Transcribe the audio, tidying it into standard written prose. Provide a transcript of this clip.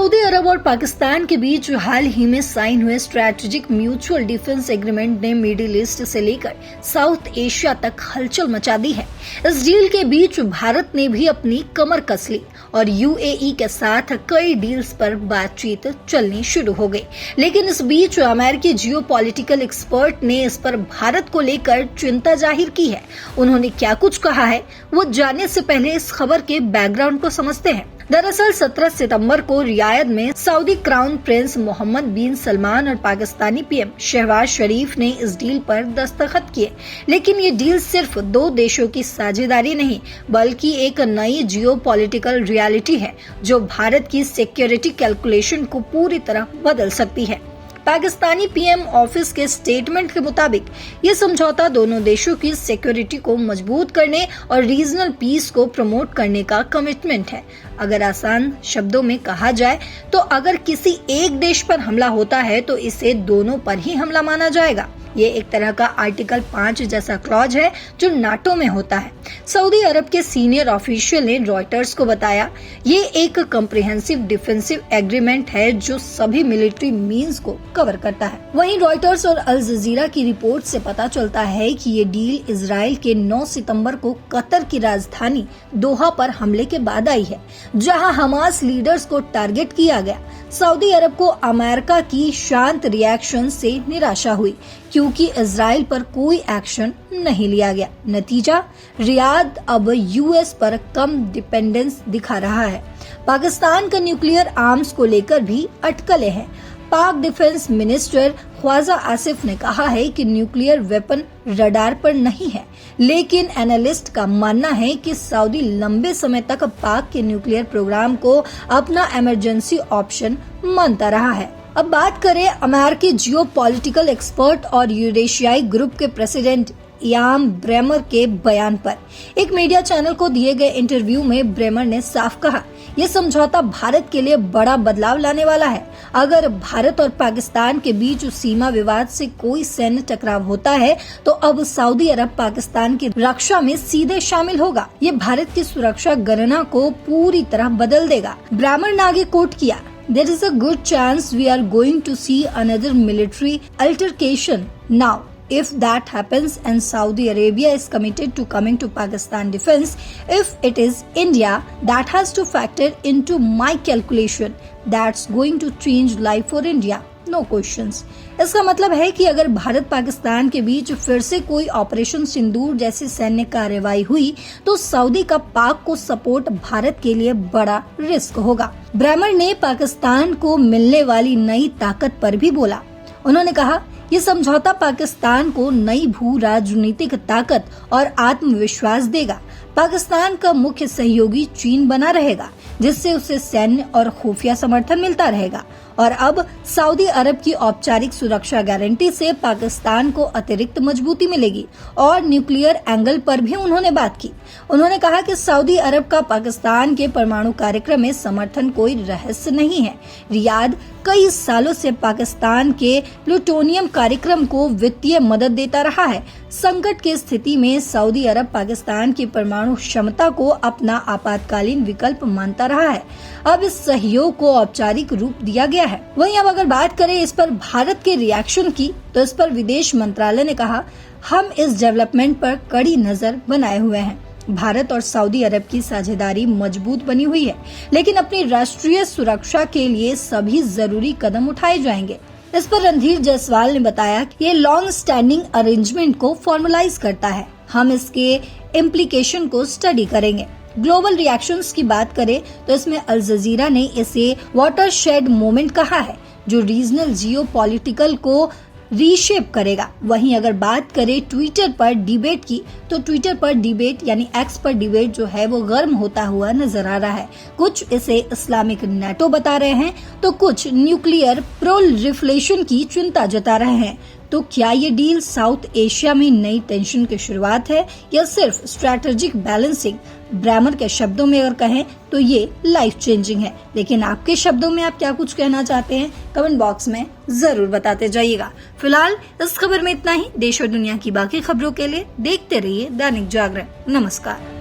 Saudi अरब और पाकिस्तान के बीच हाल ही में साइन हुए स्ट्रैटेजिक म्यूचुअल डिफेंस एग्रीमेंट ने मिडिल ईस्ट से लेकर साउथ एशिया तक हलचल मचा दी है। इस डील के बीच भारत ने भी अपनी कमर कस ली और यूएई के साथ कई डील्स पर बातचीत चलनी शुरू हो गई। लेकिन इस बीच अमेरिकी जियोपॉलिटिकल एक्सपर्ट ने इस पर भारत को लेकर चिंता जाहिर की है। उन्होंने क्या कुछ कहा है, वो जानने से पहले इस खबर के बैकग्राउंड को समझते हैं। दरअसल 17 सितंबर को रियाद में सऊदी क्राउन प्रिंस मोहम्मद बिन सलमान और पाकिस्तानी पीएम शहबाज शरीफ ने इस डील पर दस्तखत किए। लेकिन ये डील सिर्फ दो देशों की साझेदारी नहीं, बल्कि एक नई जियोपॉलिटिकल रियलिटी है जो भारत की सिक्योरिटी कैलकुलेशन को पूरी तरह बदल सकती है। पाकिस्तानी पीएम ऑफिस के स्टेटमेंट के मुताबिक ये समझौता दोनों देशों की सिक्योरिटी को मजबूत करने और रीजनल पीस को प्रमोट करने का कमिटमेंट है। अगर आसान शब्दों में कहा जाए तो अगर किसी एक देश पर हमला होता है तो इसे दोनों पर ही हमला माना जाएगा। ये एक तरह का आर्टिकल 5 जैसा क्लॉज है जो नाटो में होता है। सऊदी अरब के सीनियर ऑफिशियल ने रॉयटर्स को बताया, ये एक कॉम्प्रिहेंसिव डिफेंसिव एग्रीमेंट है जो सभी मिलिट्री मीन्स को कवर करता है। वहीं रॉयटर्स और अल जजीरा की रिपोर्ट से पता चलता है कि ये डील इजराइल के 9 सितंबर को कतर की राजधानी दोहा पर हमले के बाद आई है, जहां हमास लीडर्स को टारगेट किया गया। सऊदी अरब को अमेरिका की शांत रिएक्शन से निराशा हुई क्योंकि इजराइल पर कोई एक्शन नहीं लिया गया। नतीजा, रियाद अब यूएस पर कम डिपेंडेंस दिखा रहा है। पाकिस्तान का न्यूक्लियर आर्म्स को लेकर भी अटकलें हैं। पाक डिफेंस मिनिस्टर ख्वाजा आसिफ ने कहा है कि न्यूक्लियर वेपन रडार पर नहीं है, लेकिन एनालिस्ट का मानना है कि सऊदी लंबे समय तक पाक के न्यूक्लियर प्रोग्राम को अपना इमरजेंसी ऑप्शन मानता रहा है। अब बात करें अमेरिकी जियोपॉलिटिकल एक्सपर्ट और यूरेशियाई ग्रुप के प्रेसिडेंट इयान ब्रेमर के बयान पर। एक मीडिया चैनल को दिए गए इंटरव्यू में ब्रेमर ने साफ कहा, यह समझौता भारत के लिए बड़ा बदलाव लाने वाला है। अगर भारत और पाकिस्तान के बीच सीमा विवाद से कोई सैन्य टकराव होता है तो अब सऊदी अरब पाकिस्तान की रक्षा में सीधे शामिल होगा। ये भारत की सुरक्षा गणना को पूरी तरह बदल देगा। ब्रेमर ने आगे कोट किया, There is a good chance we are going to see another military altercation now. If that happens and Saudi Arabia is committed to coming to Pakistan defense, if it is India that has to factor into my calculation, that's going to change life for India. No questions. इसका मतलब है कि अगर भारत पाकिस्तान के बीच फिर से कोई operation सिंदूर जैसी सैन्य कार्रवाई हुई तो सऊदी का पाक को सपोर्ट भारत के लिए बड़ा रिस्क होगा। ब्रेमर ने पाकिस्तान को मिलने वाली नई ताकत पर भी बोला। उन्होंने कहा, ये समझौता पाकिस्तान को नई भू राजनीतिक ताकत और आत्मविश्वास देगा। पाकिस्तान का मुख्य सहयोगी चीन बना रहेगा, जिससे उसे सैन्य और खुफिया समर्थन मिलता रहेगा। और अब सऊदी अरब की औपचारिक सुरक्षा गारंटी से पाकिस्तान को अतिरिक्त मजबूती मिलेगी। और न्यूक्लियर एंगल पर भी उन्होंने बात की। उन्होंने कहा कि सऊदी अरब का पाकिस्तान के परमाणु कार्यक्रम में समर्थन कोई रहस्य नहीं है। रियाद कई सालों से पाकिस्तान के प्लूटोनियम कार्यक्रम को वित्तीय मदद देता रहा है। संकट की स्थिति में सऊदी अरब पाकिस्तान की परमाणु क्षमता को अपना आपातकालीन विकल्प मानता रहा है। अब इस सहयोग को औपचारिक रूप दिया गया है। वहीं अब अगर बात करें इस पर भारत के रिएक्शन की, तो इस पर विदेश मंत्रालय ने कहा, हम इस डेवलपमेंट पर कड़ी नजर बनाए हुए हैं। भारत और सऊदी अरब की साझेदारी मजबूत बनी हुई है, लेकिन अपनी राष्ट्रीय सुरक्षा के लिए सभी जरूरी कदम उठाए जाएंगे। इस पर रणधीर जायसवाल ने बताया कि ये लॉन्ग स्टैंडिंग अरेंजमेंट को फॉर्मलाइज करता है। हम इसके इम्प्लीकेशन को स्टडी करेंगे। ग्लोबल रिएक्शंस की बात करें तो इसमें अल जजीरा ने इसे वाटरशेड मोमेंट कहा है, जो रीजनल जियोपॉलिटिकल को रीशेप करेगा। वहीं अगर बात करें ट्विटर पर डिबेट की, तो ट्विटर पर डिबेट यानी एक्स पर डिबेट जो है वो गर्म होता हुआ नजर आ रहा है। कुछ इसे इस्लामिक नेटो बता रहे हैं तो कुछ न्यूक्लियर प्रोलिफरेशन की चिंता जता रहे हैं। तो क्या ये डील साउथ एशिया में नई टेंशन की शुरुआत है या सिर्फ स्ट्रैटेजिक बैलेंसिंग? ब्रेमर के शब्दों में अगर कहें तो ये लाइफ चेंजिंग है। लेकिन आपके शब्दों में आप क्या कुछ कहना चाहते हैं, कमेंट बॉक्स में जरूर बताते जाइएगा। फिलहाल इस खबर में इतना ही। देश और दुनिया की बाकी खबरों के लिए देखते रहिए दैनिक जागरण। नमस्कार।